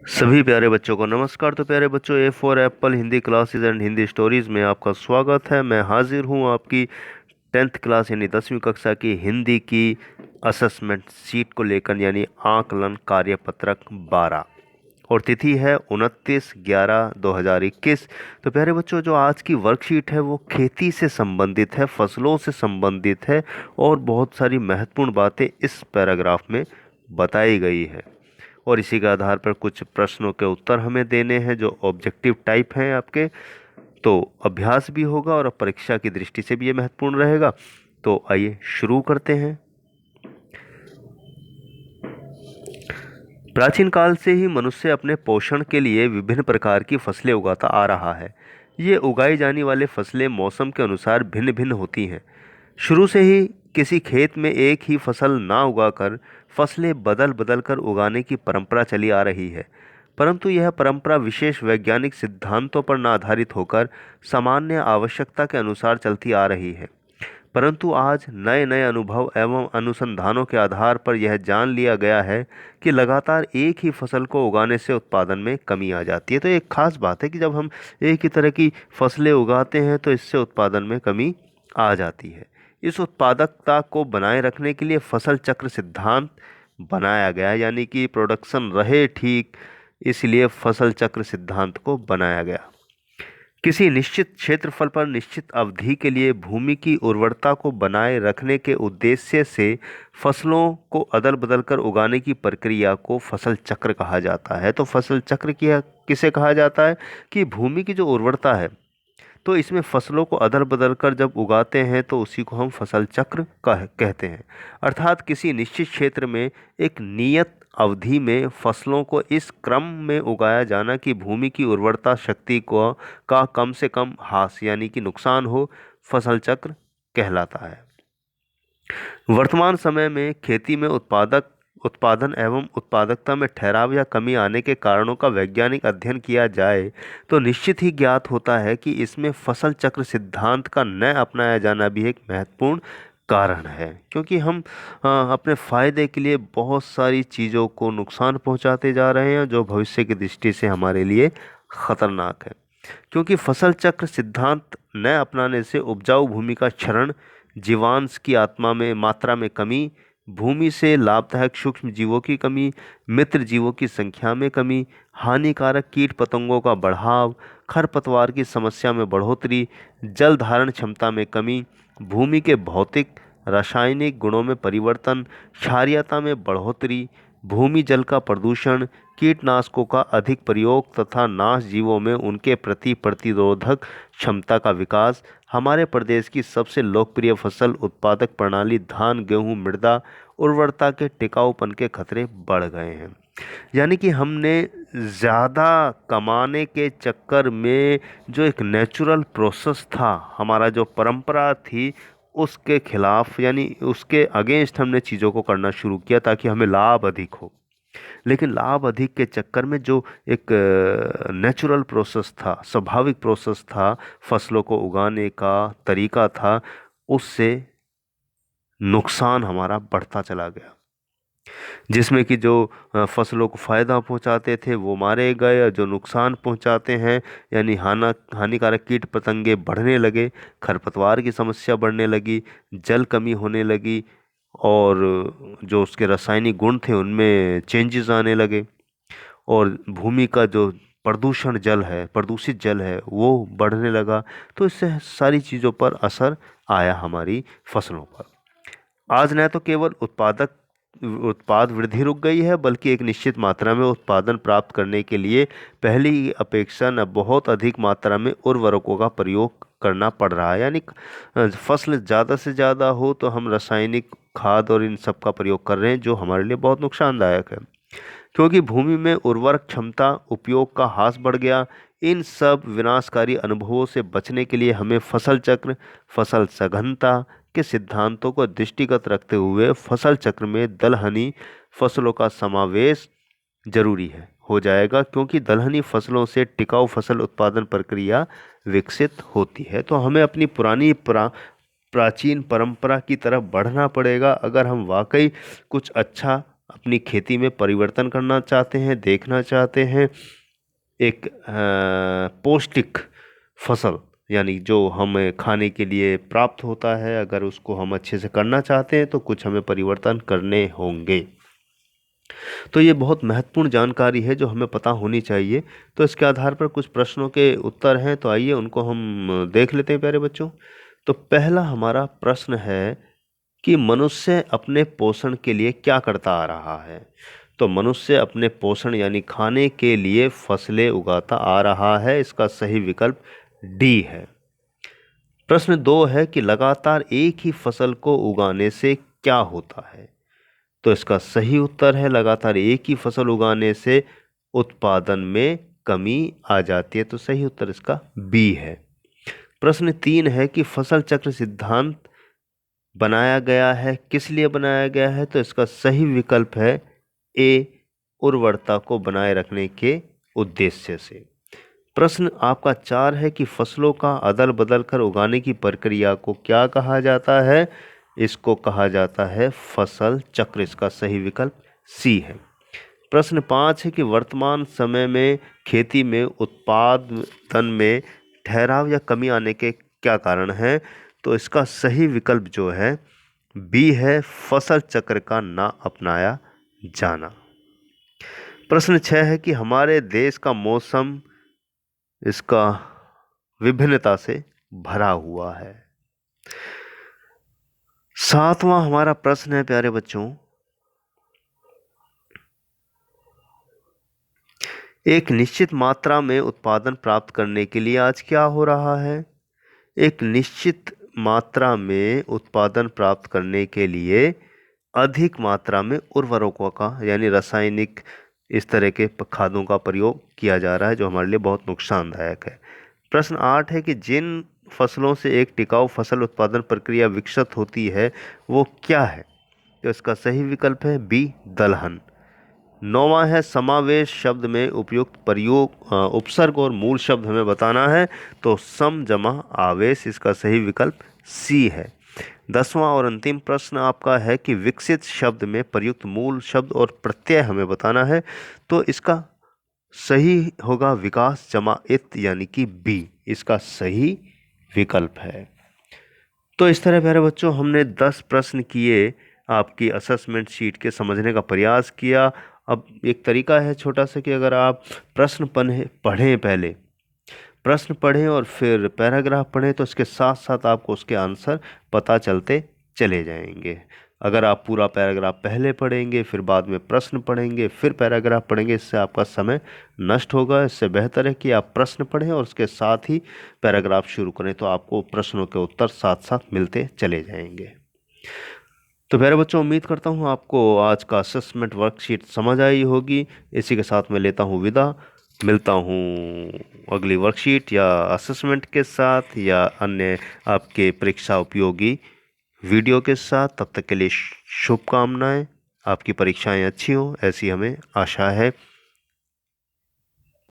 सभी प्यारे बच्चों को नमस्कार। तो प्यारे बच्चों, A for Apple Hindi classes and Hindi stories में आपका स्वागत है। मैं हाजिर हूँ आपकी 10th क्लास यानी 10वीं कक्षा की हिंदी की असेसमेंट सीट को लेकर, यानी आकलन कार्यपत्रक 12, और तिथि है 29/11/2021। तो प्यारे बच्चों, जो आज की वर्कशीट है वो खेती से संबंधित है, फसलों से संबंधित है, और बहुत सारी महत्वपूर्ण बातें इस पैराग्राफ में बताई गई है। और इसी के आधार पर कुछ प्रश्नों के उत्तर हमें देने हैं जो ऑब्जेक्टिव टाइप हैं आपके। तो अभ्यास भी होगा और परीक्षा की दृष्टि से भी ये महत्वपूर्ण रहेगा। तो आइए शुरू करते हैं। प्राचीन काल से ही मनुष्य अपने पोषण के लिए विभिन्न प्रकार की फसलें उगाता आ रहा है। ये उगाई जाने वाली फसलें मौसम के अनुसार भिन्न भिन्न होती हैं। शुरू से ही किसी खेत में एक ही फसल ना उगाकर फसलें बदल बदल कर उगाने की परंपरा चली आ रही है। परंतु यह परंपरा विशेष वैज्ञानिक सिद्धांतों पर न आधारित होकर सामान्य आवश्यकता के अनुसार चलती आ रही है। परंतु आज नए नए अनुभव एवं अनुसंधानों के आधार पर यह जान लिया गया है कि लगातार एक ही फसल को उगाने से उत्पादन में कमी आ जाती है। तो एक खास बात है कि जब हम एक ही तरह की फसलें उगाते हैं तो इससे उत्पादन में कमी आ जाती है। इस उत्पादकता को बनाए रखने के लिए फसल चक्र सिद्धांत बनाया गया, यानी कि प्रोडक्शन रहे ठीक, इसलिए फसल चक्र सिद्धांत को बनाया गया। किसी निश्चित क्षेत्रफल पर निश्चित अवधि के लिए भूमि की उर्वरता को बनाए रखने के उद्देश्य से फसलों को अदल बदल कर उगाने की प्रक्रिया को फसल चक्र कहा जाता है। तो फसल चक्र किसे कहा जाता है कि भूमि की जो उर्वरता है, तो इसमें फसलों को अदल बदल कर जब उगाते हैं तो उसी को हम फसल चक्र कहते हैं। अर्थात किसी निश्चित क्षेत्र में एक नियत अवधि में फसलों को इस क्रम में उगाया जाना कि भूमि की उर्वरता शक्ति को का कम से कम ह्रास यानी कि नुकसान हो, फसल चक्र कहलाता है। वर्तमान समय में खेती में उत्पादन एवं उत्पादकता में ठहराव या कमी आने के कारणों का वैज्ञानिक अध्ययन किया जाए तो निश्चित ही ज्ञात होता है कि इसमें फसल चक्र सिद्धांत का न अपनाया जाना भी एक महत्वपूर्ण कारण है। क्योंकि हम अपने फायदे के लिए बहुत सारी चीज़ों को नुकसान पहुंचाते जा रहे हैं जो भविष्य की दृष्टि से हमारे लिए खतरनाक है। क्योंकि फसल चक्र सिद्धांत न अपनाने से उपजाऊ भूमि का क्षरण, जीवांश की मात्रा में कमी, भूमि से लाभदायक सूक्ष्म जीवों की कमी, मित्र जीवों की संख्या में कमी, हानिकारक कीट पतंगों का बढ़ाव, खरपतवार की समस्या में बढ़ोतरी, जल धारण क्षमता में कमी, भूमि के भौतिक रासायनिक गुणों में परिवर्तन, क्षारीयता में बढ़ोतरी, भूमि जल का प्रदूषण, कीटनाशकों का अधिक प्रयोग तथा नाश जीवों में उनके प्रति प्रतिरोधक क्षमता का विकास, हमारे प्रदेश की सबसे लोकप्रिय फसल उत्पादक प्रणाली धान गेहूं मृदा उर्वरता के टिकाऊपन के खतरे बढ़ गए हैं। यानी कि हमने ज़्यादा कमाने के चक्कर में जो एक नेचुरल प्रोसेस था, हमारा जो परंपरा थी, उसके खिलाफ यानी उसके अगेंस्ट हमने चीज़ों को करना शुरू किया ताकि हमें लाभ अधिक हो। लेकिन लाभ अधिक के चक्कर में जो एक नेचुरल प्रोसेस था, स्वाभाविक प्रोसेस था, फसलों को उगाने का तरीका था, उससे नुकसान हमारा बढ़ता चला गया। जिसमें कि जो फसलों को फ़ायदा पहुंचाते थे वो मारे गए, और जो नुकसान पहुंचाते हैं यानी हानिकारक कीट पतंगे बढ़ने लगे, खरपतवार की समस्या बढ़ने लगी, जल कमी होने लगी, और जो उसके रासायनिक गुण थे उनमें चेंजेस आने लगे, और भूमि का जो प्रदूषित जल है वो बढ़ने लगा। तो इससे सारी चीज़ों पर असर आया हमारी फसलों पर। आज न तो केवल उत्पाद वृद्धि रुक गई है, बल्कि एक निश्चित मात्रा में उत्पादन प्राप्त करने के लिए पहले की अपेक्षा न बहुत अधिक मात्रा में उर्वरकों का प्रयोग करना पड़ रहा है। यानी फसल ज़्यादा से ज़्यादा हो तो हम रासायनिक खाद और इन सब का प्रयोग कर रहे हैं जो हमारे लिए बहुत नुकसानदायक है। क्योंकि भूमि में उर्वरक क्षमता उपयोग का ह्रास बढ़ गया। इन सब विनाशकारी अनुभवों से बचने के लिए हमें फसल चक्र, फसल सघनता के सिद्धांतों को दृष्टिगत रखते हुए फसल चक्र में दलहनी फसलों का समावेश जरूरी हो जाएगा, क्योंकि दलहनी फसलों से टिकाऊ फसल उत्पादन प्रक्रिया विकसित होती है। तो हमें अपनी प्राचीन परंपरा की तरफ बढ़ना पड़ेगा अगर हम वाकई कुछ अच्छा अपनी खेती में परिवर्तन करना चाहते हैं, देखना चाहते हैं, एक पौष्टिक फसल यानी जो हमें खाने के लिए प्राप्त होता है, अगर उसको हम अच्छे से करना चाहते हैं तो कुछ हमें परिवर्तन करने होंगे। तो ये बहुत महत्वपूर्ण जानकारी है जो हमें पता होनी चाहिए। तो इसके आधार पर कुछ प्रश्नों के उत्तर हैं, तो आइए उनको हम देख लेते हैं प्यारे बच्चों। तो पहला हमारा प्रश्न है कि मनुष्य अपने पोषण के लिए क्या करता आ रहा है। तो मनुष्य अपने पोषण यानी खाने के लिए फसलें उगाता आ रहा है। इसका सही विकल्प डी है। प्रश्न 2 है कि लगातार एक ही फसल को उगाने से क्या होता है। तो इसका सही उत्तर है लगातार एक ही फसल उगाने से उत्पादन में कमी आ जाती है। तो सही उत्तर इसका बी है। प्रश्न 3 है कि फसल चक्र सिद्धांत बनाया गया है, किस लिए बनाया गया है। तो इसका सही विकल्प है ए, उर्वरता को बनाए रखने के उद्देश्य से। प्रश्न आपका 4 है कि फसलों का अदल बदल कर उगाने की प्रक्रिया को क्या कहा जाता है। इसको कहा जाता है फसल चक्र। इसका सही विकल्प सी है। प्रश्न 5 है कि वर्तमान समय में खेती में उत्पादन में ठहराव या कमी आने के क्या कारण हैं। तो इसका सही विकल्प जो है बी है, फसल चक्र का ना अपनाया जाना। प्रश्न 6 है कि हमारे देश का मौसम इसका विभिन्नता से भरा हुआ है। 7वां हमारा प्रश्न है प्यारे बच्चों, एक निश्चित मात्रा में उत्पादन प्राप्त करने के लिए आज क्या हो रहा है। एक निश्चित मात्रा में उत्पादन प्राप्त करने के लिए अधिक मात्रा में उर्वरकों का यानी रासायनिक इस तरह के खादों का प्रयोग किया जा रहा है जो हमारे लिए बहुत नुकसानदायक है। प्रश्न 8 है कि जिन फसलों से एक टिकाऊ फसल उत्पादन प्रक्रिया विकसित होती है वो क्या है। तो इसका सही विकल्प है बी, दलहन। 9वां है समावेश शब्द में उपयुक्त प्रयोग उपसर्ग और मूल शब्द हमें बताना है। तो सम जमा आवेश, इसका सही विकल्प सी है। 10वां और अंतिम प्रश्न आपका है कि विकसित शब्द में प्रयुक्त मूल शब्द और प्रत्यय हमें बताना है। तो इसका सही होगा विकास जमा इत यानी कि बी, इसका सही विकल्प है। तो इस तरह प्यारे बच्चों हमने 10 प्रश्न किए, आपकी असेसमेंट शीट के समझने का प्रयास किया। अब एक तरीका है छोटा सा कि अगर आप प्रश्न पढ़ें, पहले प्रश्न पढ़ें और फिर पैराग्राफ पढ़ें तो इसके साथ साथ आपको उसके आंसर पता चलते चले जाएंगे। अगर आप पूरा पैराग्राफ पहले पढ़ेंगे फिर बाद में प्रश्न पढ़ेंगे फिर पैराग्राफ पढ़ेंगे, इससे आपका समय नष्ट होगा। इससे बेहतर है कि आप प्रश्न पढ़ें और उसके साथ ही पैराग्राफ शुरू करें, तो आपको प्रश्नों के उत्तर साथ साथ मिलते चले जाएंगे। तो प्यारे बच्चों, उम्मीद करता हूँ आपको आज का असेसमेंट वर्कशीट समझ आई होगी। इसी के साथ मैं लेता हूँ विदा। मिलता हूँ अगली वर्कशीट या असेसमेंट के साथ या अन्य आपके परीक्षा उपयोगी वीडियो के साथ। तब तक के लिए शुभकामनाएं। आपकी परीक्षाएं अच्छी हों ऐसी हमें आशा है।